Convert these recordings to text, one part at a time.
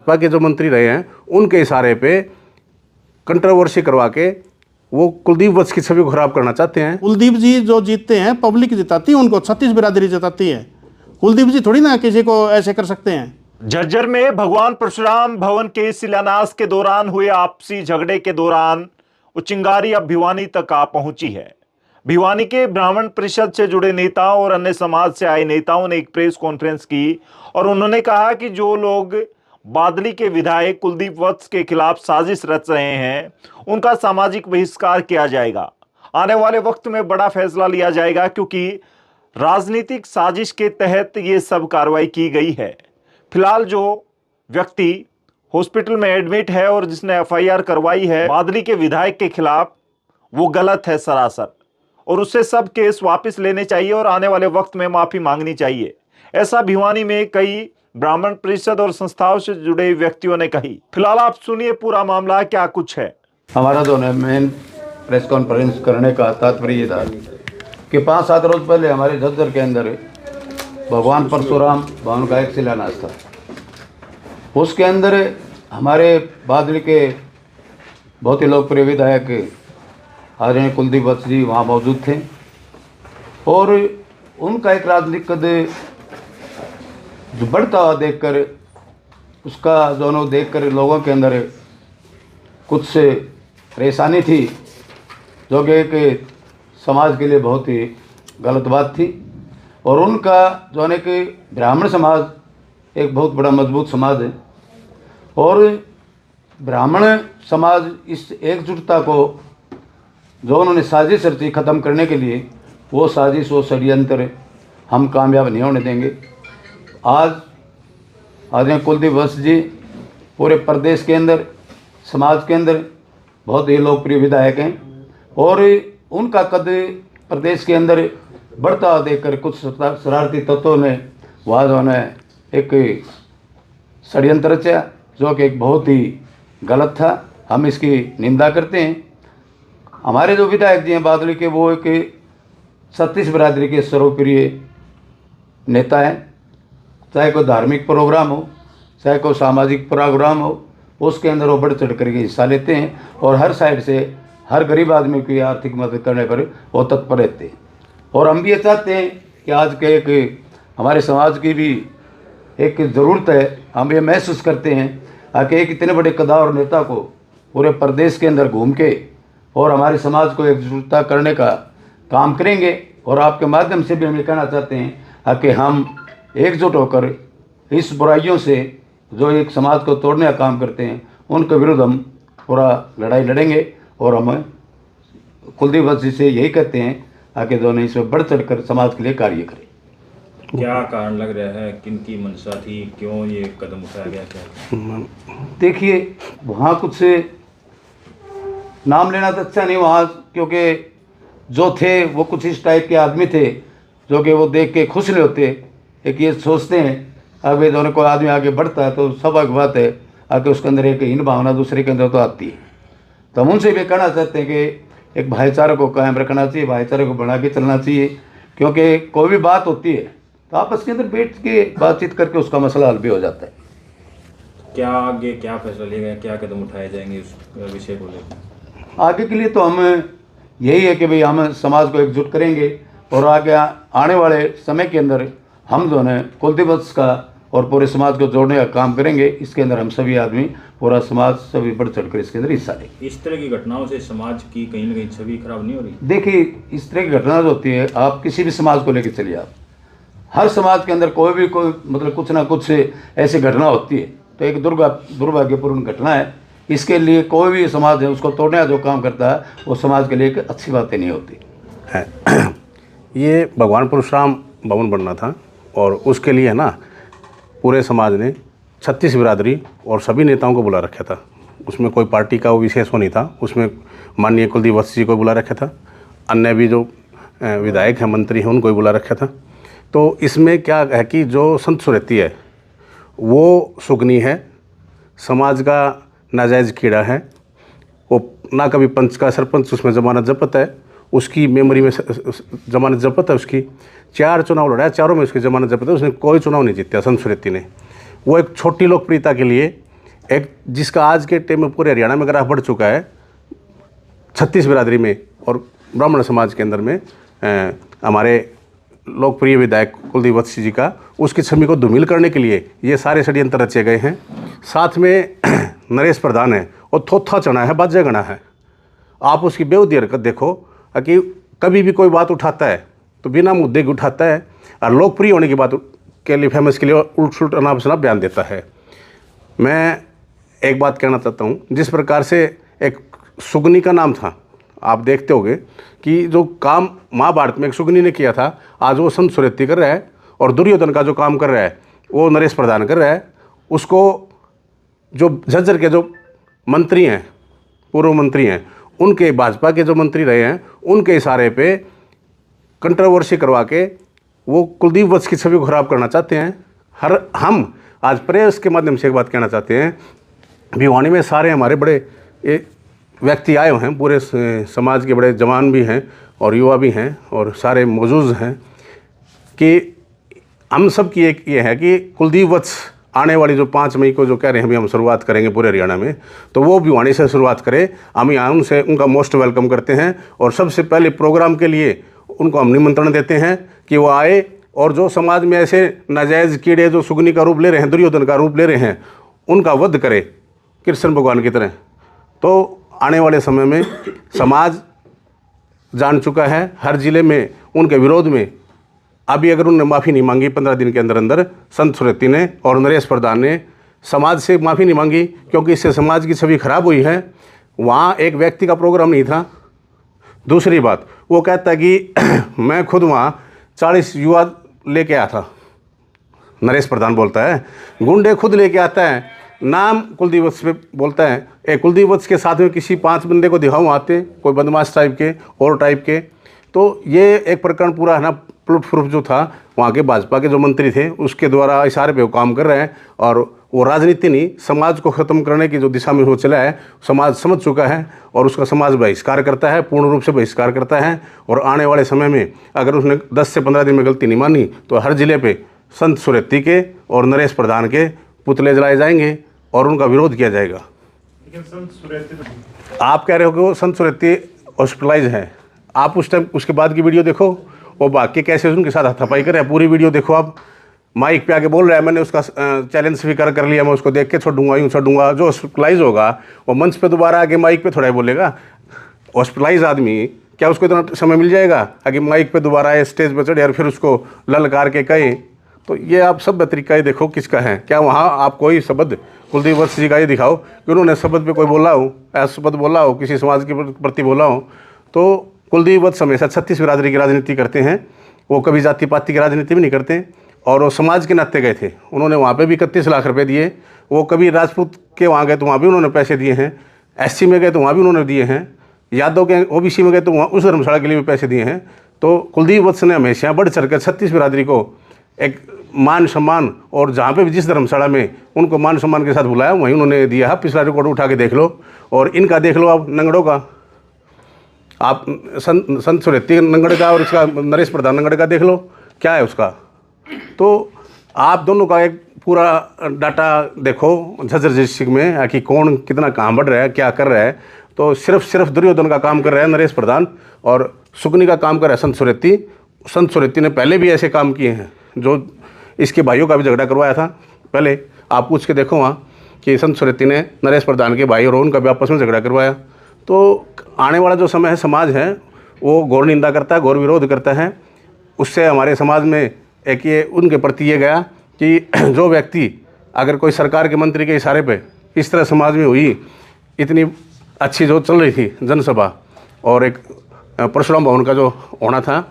भाजपा के जो मंत्री रहे हैं उनके इशारे पे कंट्रोवर्सी करवा के वो कुलदीप वत्स की छवि को खराब करना चाहते हैं। कुलदीप जी जो जीतते हैं पब्लिक जिताती है उनको, छत्तीस बिरादरी जिताती है। कुलदीप जी थोड़ी ना किसी को ऐसे कर सकते हैं। झज्जर में भगवान परशुराम भवन के शिलान्यास के दौरान हुए आपसी झगड़े के दौरान वो चिंगारी अब भिवानी तक आ पहुंची है। भिवानी के ब्राह्मण परिषद से जुड़े नेताओं और अन्य समाज से आए नेताओं ने एक प्रेस कॉन्फ्रेंस की और उन्होंने कहा कि जो लोग बादली के विधायक कुलदीप वत्स के खिलाफ साजिश रच रहे हैं उनका सामाजिक बहिष्कार किया जाएगा। आने वाले वक्त में बड़ा फैसला लिया जाएगा क्योंकि राजनीतिक साजिश के तहत ये सब कार्रवाई की गई है। फिलहाल जो व्यक्ति हॉस्पिटल में एडमिट है और जिसने एफआईआर करवाई है बादली के विधायक के खिलाफ, वो गलत है सरासर और उससे सब केस वापस लेने चाहिए और आने वाले वक्त में माफी मांगनी चाहिए। ऐसा भिवानी में कई ब्राह्मण परिषद और संस्थाओं से जुड़े व्यक्तियों ने कही। फिलहाल आप सुनिए पूरा मामला क्या कुछ है। हमारा जो है मेन प्रेस कॉन्फ्रेंस करने का तात्पर्य ये था कि 5-7 रोज पहले हमारे झज्जर के अंदर भगवान परशुराम भवन का एक शिलान्यास था। उसके अंदर हमारे बादली के बहुत ही लोकप्रिय विधायक आदरणीय कुलदीप वत्स जी वहाँ मौजूद थे और उनका एक राजनीतिक जो बढ़ता हुआ देखकर उसका दोनों देखकर लोगों के अंदर कुछ परेशानी थी, जो कि एक समाज के लिए बहुत ही गलत बात थी। और उनका जो है कि ब्राह्मण समाज एक बहुत बड़ा मजबूत समाज है और ब्राह्मण समाज इस एकजुटता को जो उन्होंने साजिश रची ख़त्म करने के लिए, वो साजिश वो षड्यंत्र हम कामयाब नहीं होने देंगे। आज आदरणीय कुलदीप वत्स जी पूरे प्रदेश के अंदर समाज के अंदर बहुत ही लोकप्रिय विधायक हैं और उनका कद प्रदेश के अंदर बढ़ता हुआ देखकर कुछ शरारती तत्वों ने वहाँ जो है एक षड्यंत्र रचा, जो कि एक बहुत ही गलत था। हम इसकी निंदा करते हैं। हमारे जो विधायक जी हैं बादली के, वो एक छत्तीस बिरादरी के सर्वप्रिय नेता हैं। चाहे कोई धार्मिक प्रोग्राम हो, चाहे कोई सामाजिक प्रोग्राम हो, उसके अंदर वो बढ़ चढ़ करके हिस्सा लेते हैं और हर साइड से हर गरीब आदमी की आर्थिक मदद करने पर वो तत्पर रहते हैं। और हम भी ये चाहते हैं कि आज के एक हमारे समाज की भी एक ज़रूरत है। हम ये महसूस करते हैं कि एक इतने बड़े कद्दावर नेता को पूरे प्रदेश के अंदर घूम के और हमारे समाज को एकजुटता करने का काम करेंगे। और आपके माध्यम से भी हम ये कहना चाहते हैं कि हम एकजुट होकर इस बुराइयों से जो एक समाज को तोड़ने का काम करते हैं उनके विरुद्ध हम पूरा लड़ाई लड़ेंगे। और हम कुलदीप वत्स जी से यही कहते हैं कि दोनों इसमें बढ़ चढ़ कर समाज के लिए कार्य करें। क्या कारण लग रहा है, किन की मंशा थी, क्यों ये कदम उठाया गया? क्या देखिए, वहाँ कुछ नाम लेना तो अच्छा नहीं वहाँ, क्योंकि जो थे वो कुछ इस टाइप के आदमी थे जो कि वो देख के खुश नहीं होते। एक ये सोचते हैं अगर दोनों कोई आदमी आगे बढ़ता है तो स्वाभाविक बात है आगे उसके अंदर एक हीन भावना दूसरे के अंदर तो आती है। तो हम उनसे भी कहना चाहते हैं कि एक भाईचारे को कायम रखना चाहिए, भाईचारे को बना के चलना चाहिए। क्योंकि कोई भी बात होती है तो आपस के अंदर बैठ के बातचीत करके उसका मसला हल भी हो जाता है। क्या आगे क्या फैसला लिया गया, क्या कदम उठाए जाएंगे उस विषय को लेकर? आगे के लिए तो हम यही है कि भाई हम समाज को एकजुट करेंगे और आगे आने वाले समय के अंदर हम जो है कुलदीप वत्स का और पूरे समाज को जोड़ने का काम करेंगे। इसके अंदर हम सभी आदमी, पूरा समाज सभी बढ़ चढ़ कर इसके अंदर हिस्सा लेंगे। इस तरह की घटनाओं से समाज की कहीं ना कहीं छवि खराब नहीं हो रही? देखिए, इस तरह की घटना जो होती है, आप किसी भी समाज को लेकर चलिए, आप हर समाज के अंदर कोई मतलब कुछ ना कुछ ऐसी घटना होती है, तो एक दुर्भाग्यपूर्ण घटना है। इसके लिए कोई भी समाज है उसको तोड़ने का जो काम करता है वो समाज के लिए एक अच्छी बातें नहीं होती है। ये भगवान परशुराम भवन बनना था और उसके लिए ना पूरे समाज ने 36 बिरादरी और सभी नेताओं को बुला रखा था। उसमें कोई पार्टी का वो विशेष वो नहीं था। उसमें माननीय कुलदीप वत्स जी को बुला रखा था, अन्य भी जो विधायक हैं, मंत्री हैं, उनको भी बुला रखा था। तो इसमें क्या है कि जो संत सुरती है वो सुगनी है, समाज का नाजायज़ कीड़ा है। वो ना कभी पंच का सरपंच उसमें ज़मानत जब्त है, उसकी मेमोरी में ज़मानत जब्त है। उसकी 4 चुनाव लड़ा है, चारों में उसकी ज़मानत जब्त है। उसने कोई चुनाव नहीं जीता संत सुरती ने। वो एक छोटी लोकप्रियता के लिए एक जिसका आज के टाइम में पूरे हरियाणा में ग्राफ बढ़ चुका है 36 बिरादरी में और ब्राह्मण समाज के अंदर में हमारे लोकप्रिय विधायक कुलदीप वत्स जी का, उसकी छवि को धूमिल करने के लिए ये सारे षड्यंत्र रचे गए हैं। साथ में नरेश प्रधान है और थोथा चना है, बाजा गणा है। आप उसकी बेहूदी हरकत देखो कि कभी भी कोई बात उठाता है तो बिना मुद्दे की उठाता है और लोकप्रिय होने की बात के लिए, फेमस के लिए उल्ट सुलट अनाप शनाप बयान देता है। मैं एक बात कहना चाहता हूँ, जिस प्रकार से एक सुगनी का नाम था, आप देखते होंगे कि जो काम महाभारत में एक सुगनी ने किया था, आज वो संत सुरेती कर रहा है, और दुर्योधन का जो काम कर रहा है वो नरेश प्रधान कर रहा है। उसको जो झज्जर के जो मंत्री हैं, पूर्व मंत्री हैं, उनके भाजपा के जो मंत्री रहे हैं, उनके इशारे पे कंट्रोवर्सी करवा के वो कुलदीप वत्स की छवि को खराब करना चाहते हैं। हम आज प्रेस के माध्यम से एक बात कहना चाहते हैं, भिवानी में सारे हमारे बड़े व्यक्ति आए हुए हैं, पूरे समाज के बड़े जवान भी हैं और युवा भी हैं और सारे मौजूद हैं, कि हम सब की एक ये है कि कुलदीप वत्स आने वाली जो 5 मई को जो कह रहे हैं अभी हम शुरुआत करेंगे पूरे हरियाणा में, तो वो भिवानी से शुरुआत करें। हम यहाँ उनसे उनका मोस्ट वेलकम करते हैं और सबसे पहले प्रोग्राम के लिए उनको हम निमंत्रण देते हैं कि वो आए, और जो समाज में ऐसे नाजायज़ कीड़े जो सुगनी का रूप ले रहे हैं, दुर्योधन का रूप ले रहे हैं, उनका वध करे कृष्ण भगवान की तरह। तो आने वाले समय में समाज जान चुका है, हर जिले में उनके विरोध में अभी अगर उन्होंने माफ़ी नहीं मांगी 15 दिन के अंदर अंदर, संत सुरेती ने और नरेश प्रधान ने समाज से माफ़ी नहीं मांगी, क्योंकि इससे समाज की छवि खराब हुई है। वहाँ एक व्यक्ति का प्रोग्राम नहीं था। दूसरी बात, वो कहता है कि मैं खुद वहाँ 40 युवा लेके आया था, नरेश प्रधान बोलता है, गुंडे खुद लेके आता है, नाम कुलदीप वत्स पे बोलता है। कुलदीप वत्स के साथ में किसी 5 बंदे को दिखाऊँ आते, कोई बदमाश टाइप के और टाइप के। तो ये एक प्रकरण पूरा है ना, प्रूफ प्रूफ जो था वहाँ के भाजपा के जो मंत्री थे उसके द्वारा इशारे पे वो काम कर रहे हैं, और वो राजनीति नहीं, समाज को ख़त्म करने की जो दिशा में वो चला है, समाज समझ चुका है और उसका समाज बहिष्कार करता है, पूर्ण रूप से बहिष्कार करता है। और आने वाले समय में अगर उसने 10 से 15 दिन में गलती नहीं मानी तो हर जिले पे संत सुरेती के और नरेश प्रधान के पुतले जलाए जाएंगे और उनका विरोध किया जाएगा। आप कह रहे हो कि वो संत सुरेती हॉस्पिटलाइज है, आप उस टाइम उसके बाद की वीडियो देखो, वो भाग के कैसे उनके साथ हाथापाई कर रहा है, पूरी वीडियो देखो। आप माइक पे आके बोल रहा है, मैंने उसका चैलेंज स्वीकार कर लिया, मैं उसको देख के छोड़ूंगा, यूँ छोड़ूंगा। जो हॉस्पिटलाइज होगा वो मंच पे दोबारा आके माइक पे थोड़ा ही बोलेगा। हॉस्पिटलाइज आदमी क्या उसको इतना समय मिल जाएगा आगे माइक पे दोबारा आए, स्टेज पर चढ़े और फिर उसको ललकार के कहे? तो ये आप सब तरीका ही देखो किसका है। क्या वहाँ आप कोई शब्द कुलदीप वत्स जी का ये दिखाओ कि उन्होंने शब्द पे कोई बोला हो, ऐसा शब्द बोला हो, किसी समाज के प्रति बोला हो? तो कुलदीप वत्स हमेशा 36 बिरादरी की राजनीति करते हैं, वो कभी जाति पाति की राजनीति भी नहीं करते। और वो समाज के नाते गए थे, उन्होंने वहाँ पे भी 31 लाख रुपए दिए। वो कभी राजपूत के वहाँ गए तो वहाँ भी उन्होंने पैसे दिए हैं, SC में गए तो वहाँ भी उन्होंने दिए हैं, यादव के OBC में गए तो वहाँ उस धर्मशाला के लिए भी पैसे दिए हैं। तो कुलदीप वत्स ने हमेशा बढ़ चढ़ कर 36 बिरादरी को एक मान सम्मान, और जहाँ पे भी जिस धर्मशाला में उनको मान सम्मान के साथ बुलाया वहीं उन्होंने दिया है। पिछला रिकॉर्ड उठा के देख लो, और इनका देख लो आप नंगड़ों का, आप संत सुरेती नंगड़ का और इसका नरेश प्रधान नंगड़ का देख लो क्या है उसका। तो आप दोनों का एक पूरा डाटा देखो झज्जर डिस्ट्रिक्ट में कि कौन कितना कहाँ बढ़ रहा है, क्या कर रहा है। तो सिर्फ दुर्योधन का काम कर रहा है नरेश प्रधान, और सुगनी का काम कर रहा है संत सुरेती। संत सुरेती ने पहले भी ऐसे काम किए हैं, जो इसके भाइयों का भी झगड़ा करवाया था। पहले आप पूछ के देखो वहाँ कि संत सुरेती ने नरेश प्रधान के भाई और उनका भी आपस में झगड़ा करवाया। तो आने वाला जो समय है, समाज है वो घोर निंदा करता है, घोर विरोध करता है। उससे हमारे समाज में एक ये उनके प्रति ये गया कि जो व्यक्ति अगर कोई सरकार के मंत्री के इशारे पे इस तरह समाज में हुई, इतनी अच्छी जो चल रही थी जनसभा और एक परशुराम भवन का जो होना था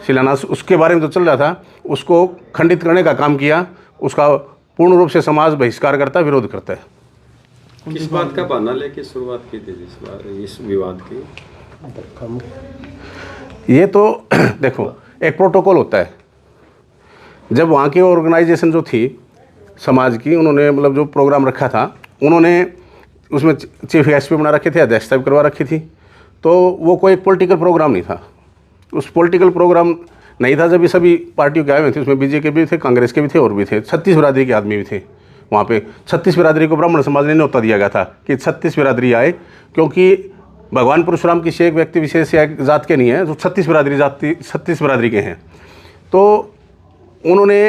शिलान्यास, उसके बारे में जो चल रहा था उसको खंडित करने का काम किया, उसका पूर्ण रूप से समाज बहिष्कार करता है, विरोध करता है। किस बात का बहाना लेके शुरुआत की थी इस विवाद की? ये तो देखो एक प्रोटोकॉल होता है। जब वहाँ की ऑर्गेनाइजेशन जो थी समाज की, उन्होंने मतलब जो प्रोग्राम रखा था, उन्होंने उसमें चीफ गेस्ट भी बना रखे थे, अध्यक्षता भी करवा रखी थी। तो वो कोई पॉलिटिकल प्रोग्राम नहीं था, उस पॉलिटिकल प्रोग्राम नहीं था। जब ये सभी पार्टियों के आए हुए थे, उसमें BJP के भी थे, कांग्रेस के भी थे और भी थे, 36 बिरादरी के आदमी भी थे। वहाँ पे 36 बिरादरी को ब्राह्मण समाज ने न्योता दिया गया था कि 36 बिरादरी आए, क्योंकि भगवान परशुराम किसी एक व्यक्ति विशेष या एक जात के नहीं है, जो 36 बिरादरी के हैं। तो उन्होंने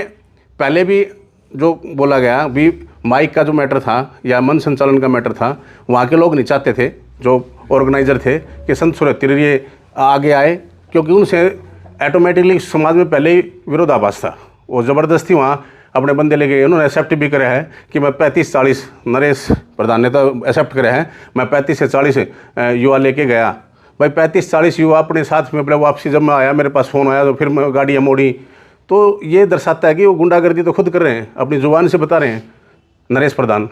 पहले भी जो बोला गया भी माइक का जो मैटर था या मन संचालन का मैटर था, वहाँ के लोग नहीं चाहते थे, जो ऑर्गेनाइजर थे, कि संत सुरत्ती ये आगे आए, क्योंकि उनसे ऑटोमेटिकली समाज में पहले ही विरोधाभास था। वो ज़बरदस्ती वहाँ अपने बंदे लेके गए, उन्होंने एक्सेप्ट भी करा है कि मैं 35-40 नरेश प्रधान ने तो एक्सेप्ट करा है, मैं 35 से 40 युवा लेके गया। भाई 35-40 युवा अपने साथ में अपने वापसी जब मैं आया, मेरे पास फ़ोन आया, तो फिर मैं गाड़ियाँ मोड़ी। तो ये दर्शाता है कि वो गुंडागर्दी तो खुद कर रहे हैं, अपनी जुबान से बता रहे हैं नरेश प्रधान।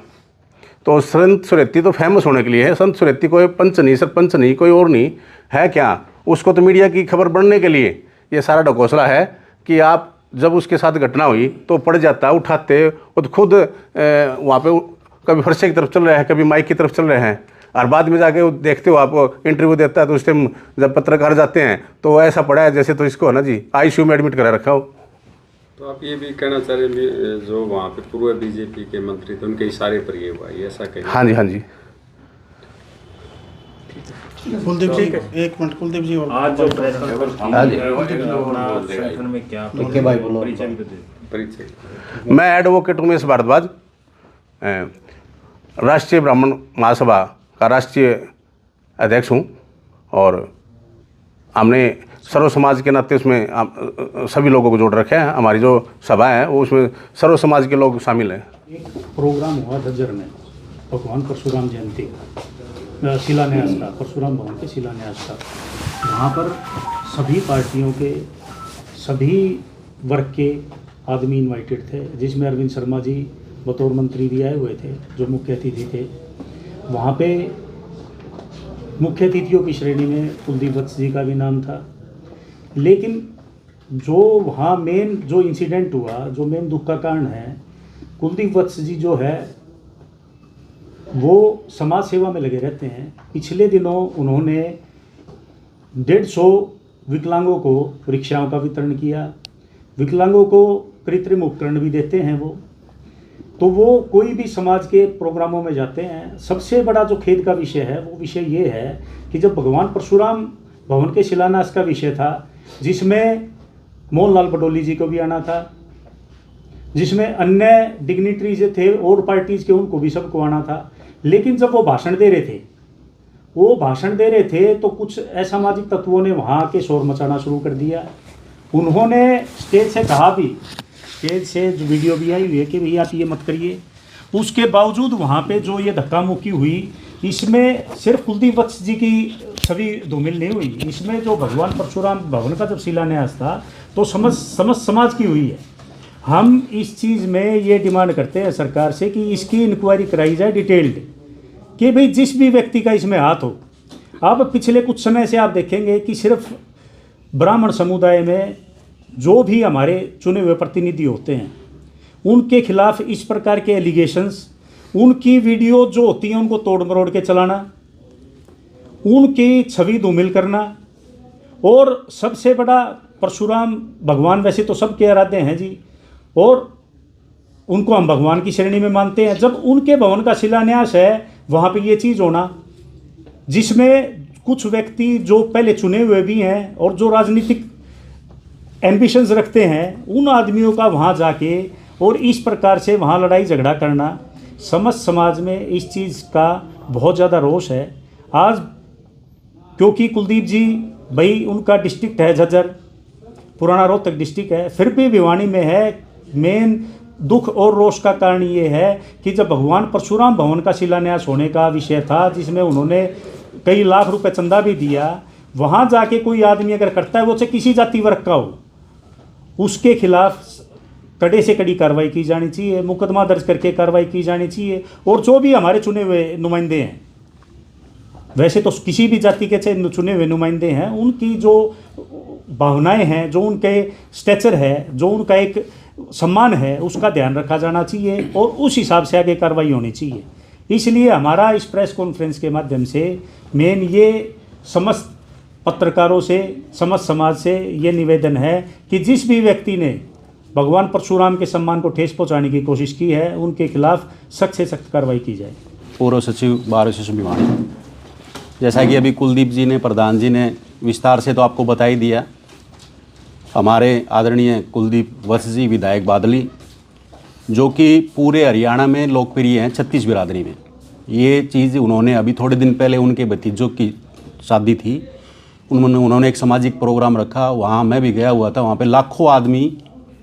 तो संत सुरत्ती तो फेमस होने के लिए है। संत सुरत्ती कोई पंच नहीं, सरपंच नहीं, कोई और नहीं है क्या, उसको तो मीडिया की खबर बढ़ने के लिए ये सारा ढकोसला है कि आप जब उसके साथ घटना हुई तो पड़ जाता, उठाते, वो तो खुद वहाँ पे कभी फरसे की तरफ चल रहे हैं, कभी माइक की तरफ चल रहे हैं, और बाद में जाके वो देखते हो आप इंटरव्यू देता है तो उस टाइम जब पत्रकार जाते हैं तो ऐसा पड़ा है जैसे तो इसको है ना जी ICU में एडमिट करा रखा हो। तो आप ये भी कहना चाह रहे हैं जो वहाँ पे पूर्व बीजेपी के मंत्री थे उनके इशारे पर ये हुआ, ये ऐसा कहें? हाँ जी, हाँ जी। कुलदीप जी, एक मिनट कुलदीप जी। और आज जो प्रेस कॉन्फ्रेंस अपना संगठन में क्या परिचय भी तो दे। परिचय मैं एडवोकेट उमेश भारद्वाज, राष्ट्रीय ब्राह्मण महासभा का राष्ट्रीय अध्यक्ष हूँ, और हमने सर्व समाज के नाते उसमें सभी लोगों को जोड़ रखे हैं। हमारी जो सभा है वो उसमें सर्व समाज के लोग शामिल हैं। एक प्रोग्राम हुआ झज्जर में भगवान परशुराम जयंती का शिलान्यास का, परशुराम भवन के शिलान्यास का। वहाँ पर सभी पार्टियों के सभी वर्ग के आदमी इनवाइटेड थे, जिसमें अरविंद शर्मा जी बतौर मंत्री भी आए हुए थे, जो मुख्य अतिथि थे। वहाँ पे मुख्य अतिथियों की श्रेणी में कुलदीप वत्स जी का भी नाम था। लेकिन जो वहाँ मेन जो इंसिडेंट हुआ, जो मेन दुख का कारण है, कुलदीप वत्स जी जो है वो समाज सेवा में लगे रहते हैं। पिछले दिनों उन्होंने 150 विकलांगों को रिक्शाओं का वितरण किया। विकलांगों को कृत्रिम उपकरण भी देते हैं वो। तो वो कोई भी समाज के प्रोग्रामों में जाते हैं। सबसे बड़ा जो खेद का विषय है वो विषय ये है कि जब भगवान परशुराम भवन के शिलान्यास का विषय था, जिसमें मोहनलाल बडोली जी को भी आना था, जिसमें अन्य डिग्निटरीज थे और पार्टीज के, उनको भी सबको आना था, लेकिन जब वो भाषण दे रहे थे तो कुछ असामाजिक तत्वों ने वहाँ आके शोर मचाना शुरू कर दिया। उन्होंने स्टेज से कहा भी, स्टेज से जो वीडियो भी आई हुई है कि भैया आप ये मत करिए। उसके बावजूद वहाँ पे जो ये धक्का मुक्की हुई, इसमें सिर्फ कुलदीप वत्स जी की छवि धूमिल नहीं हुई, इसमें जो भगवान परशुराम भवन का जब शिलान्यास था तो समस्त समाज की हुई है। हम इस चीज़ में ये डिमांड करते हैं सरकार से कि इसकी इंक्वायरी कराई जाए डिटेल्ड, कि भाई जिस भी व्यक्ति का इसमें हाथ हो। अब पिछले कुछ समय से आप देखेंगे कि सिर्फ ब्राह्मण समुदाय में जो भी हमारे चुने हुए प्रतिनिधि होते हैं उनके खिलाफ इस प्रकार के एलिगेशंस, उनकी वीडियो जो होती हैं उनको तोड़ मरोड़ के चलाना, उनकी छवि धूमिल करना, और सबसे बड़ा परशुराम भगवान वैसे तो सबके आराध्य हैं जी, और उनको हम भगवान की श्रेणी में मानते हैं। जब उनके भवन का शिलान्यास है वहाँ पे ये चीज़ होना, जिसमें कुछ व्यक्ति जो पहले चुने हुए भी हैं और जो राजनीतिक एम्बिशंस रखते हैं, उन आदमियों का वहाँ जाके और इस प्रकार से वहाँ लड़ाई झगड़ा करना, समस्त समाज में इस चीज़ का बहुत ज़्यादा रोष है आज। क्योंकि कुलदीप जी भाई उनका डिस्ट्रिक्ट है झज्जर, पुराना रोहतक डिस्ट्रिक्ट है, फिर भी भिवानी में है। मेन दुख और रोष का कारण ये है कि जब भगवान परशुराम भवन का शिलान्यास होने का विषय था, जिसमें उन्होंने कई लाख रुपए चंदा भी दिया, वहाँ जाके कोई आदमी अगर करता है, वो चाहे किसी जाति वर्ग का हो, उसके खिलाफ कड़े से कड़ी कार्रवाई की जानी चाहिए, मुकदमा दर्ज करके कार्रवाई की जानी चाहिए। और जो भी हमारे चुने हुए नुमाइंदे हैं, वैसे तो किसी भी जाति के चुने हुए नुमाइंदे हैं, उनकी जो भावनाएं हैं, जो उनके स्टेचर है, जो उनका एक सम्मान है, उसका ध्यान रखा जाना चाहिए और उस हिसाब से आगे कार्रवाई होनी चाहिए। इसलिए हमारा इस प्रेस कॉन्फ्रेंस के माध्यम से मेन ये समस्त पत्रकारों से, समस्त समाज से ये निवेदन है कि जिस भी व्यक्ति ने भगवान परशुराम के सम्मान को ठेस पहुंचाने की कोशिश की है, उनके खिलाफ सख्त से सख्त कार्रवाई की जाए। पूर्व सचिव बार एसोसिएशन भिवानी, जैसा कि अभी कुलदीप जी ने, प्रधान जी ने विस्तार से तो आपको बता ही दिया, हमारे आदरणीय कुलदीप वत्स जी विधायक बादली, जो कि पूरे हरियाणा में लोकप्रिय हैं छत्तीस बिरादरी में। ये चीज़ उन्होंने अभी थोड़े दिन पहले उनके भतीजों की शादी थी, उन्होंने एक सामाजिक प्रोग्राम रखा, वहाँ मैं भी गया हुआ था। वहाँ पे लाखों आदमी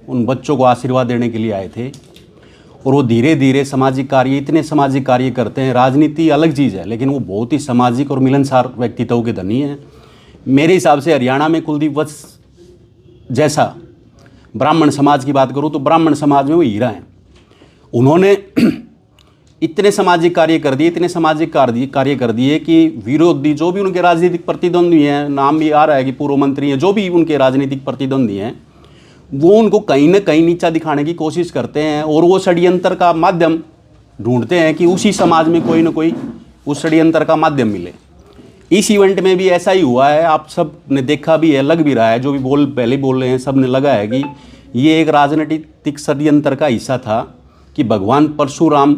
उन बच्चों को आशीर्वाद देने के लिए आए थे और वो धीरे धीरे सामाजिक कार्य, इतने सामाजिक कार्य करते हैं। राजनीति अलग चीज़ है, लेकिन वो बहुत ही सामाजिक और मिलनसार व्यक्तित्व के धनी हैं। मेरे हिसाब से हरियाणा में कुलदीप वत्स जैसा, ब्राह्मण समाज की बात करूँ तो ब्राह्मण समाज में वो हीरा हैं। उन्होंने इतने सामाजिक कार्य कर दिए, इतने सामाजिक कार्य कर दिए कि विरोधी जो भी उनके राजनीतिक प्रतिद्वंदी हैं, नाम भी आ रहा है कि पूर्व मंत्री हैं, जो भी उनके राजनीतिक प्रतिद्वंदी हैं, वो उनको कहीं ना कहीं नीचा दिखाने की कोशिश करते हैं और वो षड्यंत्र का माध्यम ढूंढते हैं कि उसी समाज में कोई ना कोई उस षड्यंत्र का माध्यम मिले। इस इवेंट में भी ऐसा ही हुआ है, आप सब ने देखा भी है, लग भी रहा है, जो भी पहले बोल रहे हैं सब ने लगा है कि ये एक राजनीतिक षड्यंत्र का हिस्सा था कि भगवान परशुराम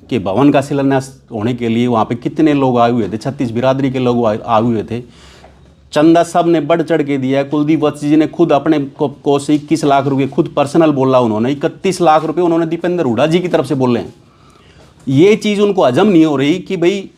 के भवन का शिलान्यास होने के लिए वहाँ पे कितने लोग आए हुए थे, 36 बिरादरी के लोग आए हुए थे। चंदा सब ने बढ़ चढ़ के दिया है। कुलदीप वत्स जी ने खुद अपने को से 21 लाख रुपए खुद पर्सनल बोला, उन्होंने 31 लाख रुपए उन्होंने दीपेंद्र हुड्डा जी की तरफ से बोले हैं। ये चीज़ उनको हजम नहीं हो रही कि भाई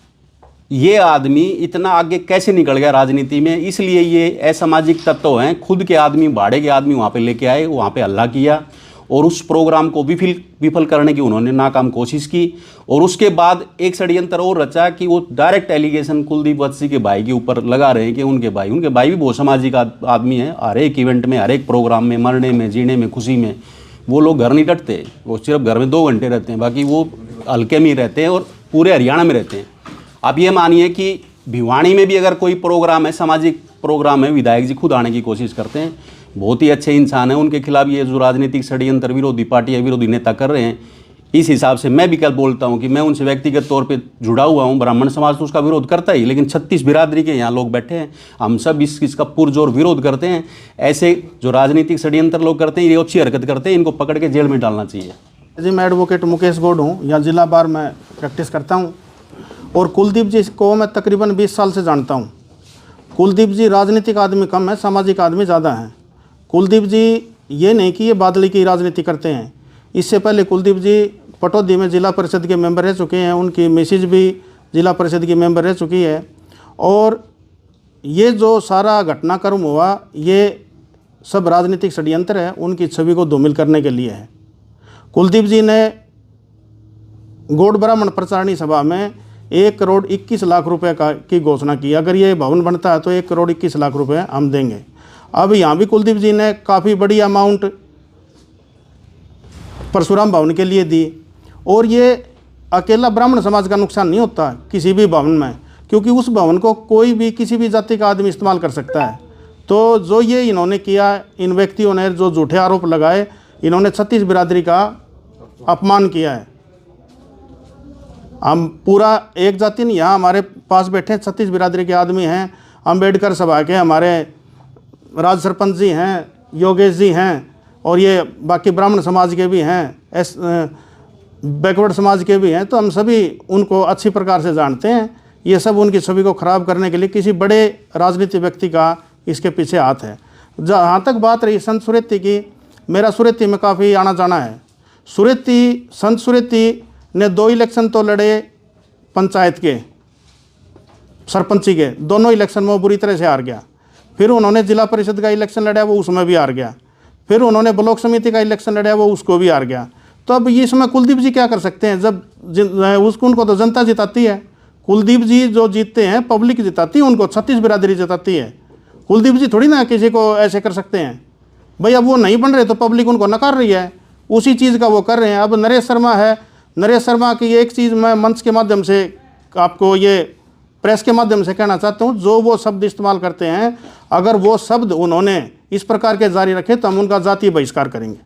ये आदमी इतना आगे कैसे निकल गया राजनीति में। इसलिए ये असामाजिक तत्व हैं, खुद के आदमी, भाड़े के आदमी वहाँ पे लेके आए, वहाँ पे हल्ला किया और उस प्रोग्राम को विफल करने की उन्होंने नाकाम कोशिश की। और उसके बाद एक षड्यंत्र और रचा कि वो डायरेक्ट एलिगेशन कुलदीप वत्स जी के भाई के ऊपर लगा रहे हैं कि उनके भाई भी बहुत सामाजिक आदमी हैं। हर एक इवेंट में, हर एक प्रोग्राम में, मरने में, जीने में, खुशी में वो लोग घर नहीं डटते, वो सिर्फ घर में 2 घंटे रहते हैं, बाकी वो हल्के में ही रहते हैं और पूरे हरियाणा में रहते हैं। आप ये मानिए कि भिवानी में भी अगर कोई प्रोग्राम है, सामाजिक प्रोग्राम है, विधायक जी खुद आने की कोशिश करते हैं। बहुत ही अच्छे इंसान हैं। उनके खिलाफ ये जो राजनीतिक षड्यंत्र विरोधी पार्टी या विरोधी नेता कर रहे हैं, इस हिसाब से मैं भी कल बोलता हूं कि मैं उनसे व्यक्तिगत तौर पे जुड़ा हुआ हूं। ब्राह्मण समाज तो उसका विरोध करता ही, लेकिन 36 बिरादरी के यहाँ लोग बैठे हैं, हम सब इसका पुरजोर विरोध करते हैं। ऐसे जो राजनीतिक षड्यंत्र लोग करते हैं, ये अच्छी हरकत करते हैं, इनको पकड़ के जेल में डालना चाहिए। जी, मैं एडवोकेट मुकेश गौड़ हूँ, यहाँ जिला बार में प्रैक्टिस करता हूँ और कुलदीप जी को मैं तकरीबन 20 साल से जानता हूँ। कुलदीप जी राजनीतिक आदमी कम है, सामाजिक आदमी ज़्यादा हैं। कुलदीप जी ये नहीं कि ये बादली की राजनीति करते हैं। इससे पहले कुलदीप जी पटौदी में जिला परिषद के मेंबर रह चुके हैं, उनकी मिसेज भी जिला परिषद की मेंबर रह चुकी है। और ये जो सारा घटनाक्रम हुआ, ये सब राजनीतिक षड्यंत्र है, उनकी छवि को धूमिल करने के लिए है। कुलदीप जी ने गौड़ ब्राह्मण प्रचारणी सभा में 1 करोड़ 21 लाख रुपए की घोषणा की। अगर ये भवन बनता है तो 1 करोड़ 21 लाख रुपए हम देंगे। अब यहाँ भी कुलदीप जी ने काफ़ी बड़ी अमाउंट परशुराम भवन के लिए दी। और ये अकेला ब्राह्मण समाज का नुकसान नहीं होता किसी भी भवन में, क्योंकि उस भवन को कोई भी किसी भी जाति का आदमी इस्तेमाल कर सकता है। तो जो ये इन्होंने किया, इन व्यक्तियों ने जो झूठे आरोप लगाए, इन्होंने 36 बिरादरी का अपमान किया है। हम पूरा एक जाति नहीं, यहाँ हमारे पास बैठे 36 बिरादरी के आदमी हैं। अम्बेडकर सभा के हमारे राज सरपंच जी हैं, योगेश जी हैं, और ये बाकी ब्राह्मण समाज के भी हैं, बैकवर्ड समाज के भी हैं। तो हम सभी उनको अच्छी प्रकार से जानते हैं। ये सब उनकी छवि को ख़राब करने के लिए किसी बड़े राजनीतिक व्यक्ति का इसके पीछे हाथ है। जहाँ तक बात रही संत सुरेती की, मेरा सुरेती में काफ़ी आना जाना है। संत सुरेती ने 2 इलेक्शन तो लड़े, पंचायत के, सरपंची के, दोनों इलेक्शन में वो बुरी तरह से हार गया। फिर उन्होंने जिला परिषद का इलेक्शन लड़ा, वो उसमें भी हार गया। फिर उन्होंने ब्लॉक समिति का इलेक्शन लड़ा, वो उसको भी हार गया। तो अब इसमें कुलदीप जी क्या कर सकते हैं, जब उनको तो जनता जिताती है। कुलदीप जी जो जीतते हैं, पब्लिक जिताती है उनको, 36 बिरादरी जिताती है। कुलदीप जी थोड़ी ना किसी को ऐसे कर सकते हैं। भाई अब वो नहीं बन रहे तो पब्लिक उनको नकार रही है, उसी चीज़ का वो कर रहे हैं। अब नरेश शर्मा है, नरेश शर्मा की एक चीज़ मैं मंच के माध्यम से आपको, ये प्रेस के माध्यम से कहना चाहता हूँ, जो वो शब्द इस्तेमाल करते हैं, अगर वो शब्द उन्होंने इस प्रकार के जारी रखे तो हम उनका जातीय बहिष्कार करेंगे।